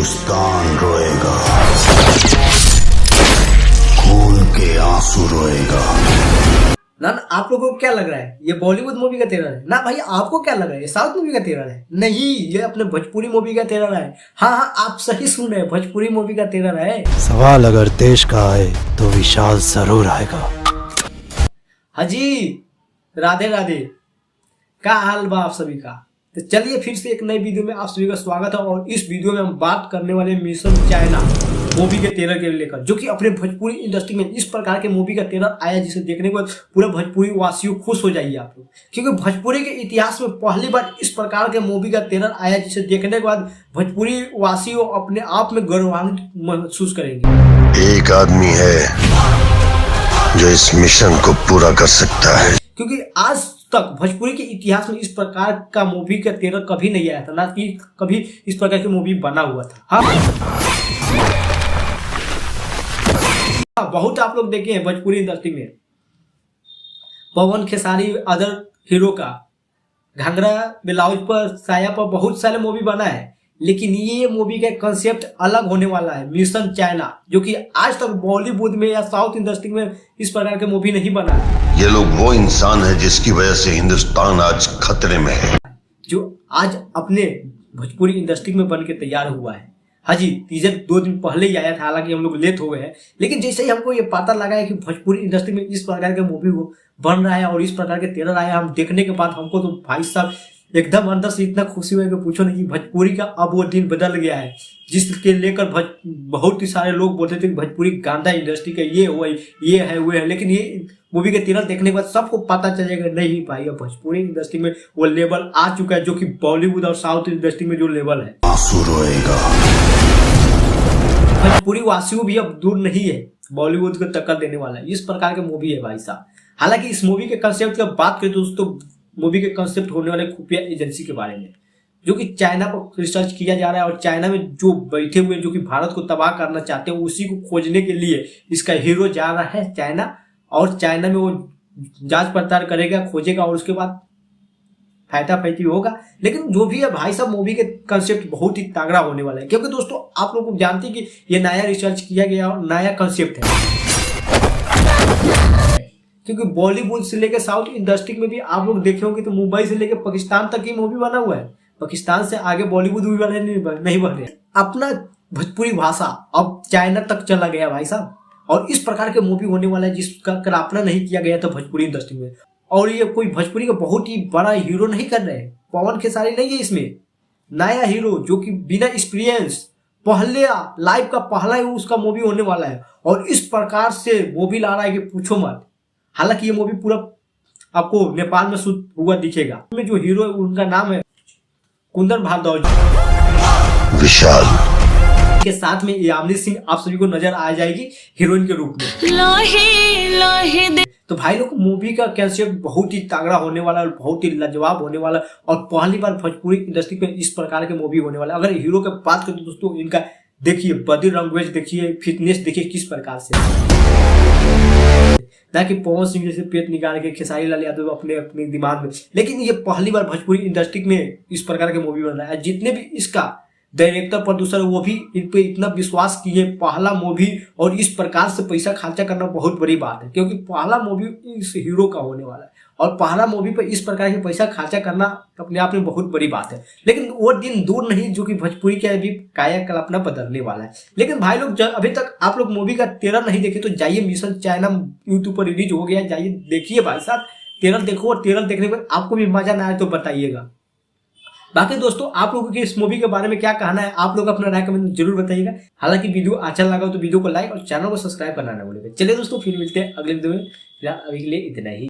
हिंदुस्तान रोएगा, खून के आंसू रोएगा। ना आप लोगों को क्या लग रहा है ये बॉलीवुड मूवी का ट्रेलर है? ना भाई आपको क्या लग रहा है ये साउथ मूवी का ट्रेलर है? नहीं, ये अपने भोजपुरी मूवी का ट्रेलर है। हाँ, आप सही सुन रहे हैं, भोजपुरी मूवी का ट्रेलर है। सवाल अगर देश का आए तो विशाल जरूर आएगा। हाजी, राधे राधे, क्या हाल बा आप सभी का? तो चलिए फिर से एक नई वीडियो में आप सभी का स्वागत है। और इस वीडियो में हम बात करने वाले मिशन चाइना मूवी के ट्रेलर के लेकर, जो कि अपने भोजपुरी इंडस्ट्री में इस प्रकार के मूवी का ट्रेलर आया जिसे देखने के बाद पूरा भोजपुरी वासियों खुश हो जाइए आप लोग, क्योंकि भोजपुरी के इतिहास में पहली बार इस प्रकार के मूवी का ट्रेलर आया जिसे देखने के बाद भोजपुरी वासियों अपने आप में गौरवान्वित महसूस करेंगे। एक आदमी है जो इस मिशन को पूरा कर सकता है, क्योंकि आज तक भोजपुरी के इतिहास में इस प्रकार का मूवी का ट्रेलर कभी नहीं आया था, ना कि कभी इस प्रकार की मूवी बना हुआ था। हाँ, बहुत आप लोग देखे हैं भोजपुरी इंडस्ट्री में पवन खेसारी अदर हीरो का घाघरा ब्लाउज पर साया पर बहुत सारे मूवी बना है, लेकिन ये मूवी का कंसेप्ट अलग होने वाला है। मिशन चाइना, जो कि आज तक बॉलीवुड में या साउथ इंडस्ट्री में इस प्रकार के मूवी नहीं बना है। ये लोग वो इंसान है जिसकी वजह से हिंदुस्तान आज खतरे में है, जो आज अपने भोजपुरी इंडस्ट्री में बन के तैयार हुआ है। हाँ जी, टीजर 2 दिन पहले ही आया था, हालांकि हम लोग लेट हो गए हैं, लेकिन जैसे ही हमको ये पता लगा है कि भोजपुरी इंडस्ट्री में इस प्रकार के मूवी बन रहा है और इस प्रकार के ट्रेलर आया, हम देखने के बाद हमको तो भाई साहब एकदम अंदर से इतना खुशी हुआ कि पूछो नहीं। कि भोजपुरी का अब वो दिन बदल गया है जिसके लेकर बहुत ही सारे लोग बोलते थे कि भोजपुरी गांधा इंडस्ट्री का ये हुआ, ये है वो है, लेकिन ये मूवी के ट्रेलर देखने के बाद सबको पता चलेगा नहीं भाई अब भोजपुरी इंडस्ट्री में वो लेवल आ चुका है जो कि बॉलीवुड और साउथ इंडस्ट्री में जो लेवल है। आंसू रोएगा। भोजपुरी वासियों भी अब दूर नहीं है, बॉलीवुड को टक्कर देने वाला है। इस प्रकार के मूवी है भाई साहब। हालांकि इस मूवी के कंसेप्ट की बात करें दोस्तों, मूवी के कंसेप्ट होने वाले खुफिया एजेंसी के बारे में, जो कि चाइना पर रिसर्च किया जा रहा है और चाइना में जो बैठे हुए जो कि भारत को तबाह करना चाहते हैं उसी को खोजने के लिए इसका हीरो जा रहा है चाइना, और चाइना में वो जांच पड़ताल करेगा, खोजेगा और उसके बाद फायदा फैती होगा। लेकिन जो भी है भाई साहब, मूवी के कंसेप्ट बहुत ही तगड़ा होने वाला है, क्योंकि दोस्तों आप लोग जानते हैं कि ये नया रिसर्च किया गया और नया कंसेप्ट है। क्योंकि बॉलीवुड से लेकर साउथ इंडस्ट्री में भी आप लोग देखे होंगे तो मुंबई से लेकर पाकिस्तान तक ही मूवी बना हुआ है। पाकिस्तान से आगे बॉलीवुड भी नहीं बन रहे। अपना भोजपुरी भाषा अब चाइना तक चला गया भाई साहब, और इस प्रकार के मूवी होने वाला है जिसका कल्पना नहीं किया गया था भोजपुरी इंडस्ट्री में। और ये कोई भोजपुरी का बहुत ही बड़ा हीरो नहीं कर रहे हैं, पवन खेसारी नहीं है इसमें, नया हीरो जो कि बिना एक्सपीरियंस पहले लाइव का पहला ही उसका मूवी होने वाला है, और इस प्रकार से मूवी ला रहा है कि पूछो मत। हालांकि ये मूवी पूरा आपको नेपाल में शूट हुआ दिखेगा। में जो हीरो है उनका नाम है कुंदन भारद्वाज विशाल के साथ में यामिनी सिंह आप सभी को नजर आ जाएगी हीरोइन के रूप में। तो भाई लोग मूवी का कंसेप्ट बहुत ही तगड़ा होने वाला है, बहुत ही लाजवाब होने वाला है, और पहली बार भोजपुरी इंडस्ट्री में इस प्रकार के मूवी होने वाला है। अगर हीरो की बात करें तो दोस्तों इनका देखिए बॉडी लैंग्वेज देखिए, फिटनेस देखिए किस प्रकार से, ना कि पवन सिंह जैसे पेट निकाल के खेसारी लाल यादव अपने अपने दिमाग में। लेकिन ये पहली बार भोजपुरी इंडस्ट्री में इस प्रकार के मूवी बन रहा है। जितने भी इसका डायरेक्टर प्रोड्यूसर वो भी इन पे इतना विश्वास किए, पहला मूवी और इस प्रकार से पैसा खर्चा करना बहुत बड़ी बात है, क्योंकि पहला मूवी इस हीरो का होने वाला है और पहला मूवी पर इस प्रकार के पैसा खर्चा करना अपने आप में बहुत बड़ी बात है। लेकिन वो दिन दूर नहीं जो कि भोजपुरी के अभी कायाकल्पना बदलने वाला है। लेकिन भाई लोग अभी तक आप लोग मूवी का ट्रेलर नहीं देखे तो जाइए, मिशन चाइना यूट्यूब पर रिलीज हो गया, जाइए देखिए भाई साहब, ट्रेलर देखो, और ट्रेलर देखने पर आपको भी मजा ना आए तो बताइएगा। बाकी दोस्तों आप लोगों के इस मूवी के बारे में क्या कहना है, आप लोग अपना राय कमेंट में जरूर बताइएगा। हालांकि वीडियो अच्छा लगा तो वीडियो को लाइक और चैनल को सब्सक्राइब करना ना भूलिएगा। चलिए दोस्तों फिर मिलते हैं अगले वीडियो में, अभी के लिए इतना ही।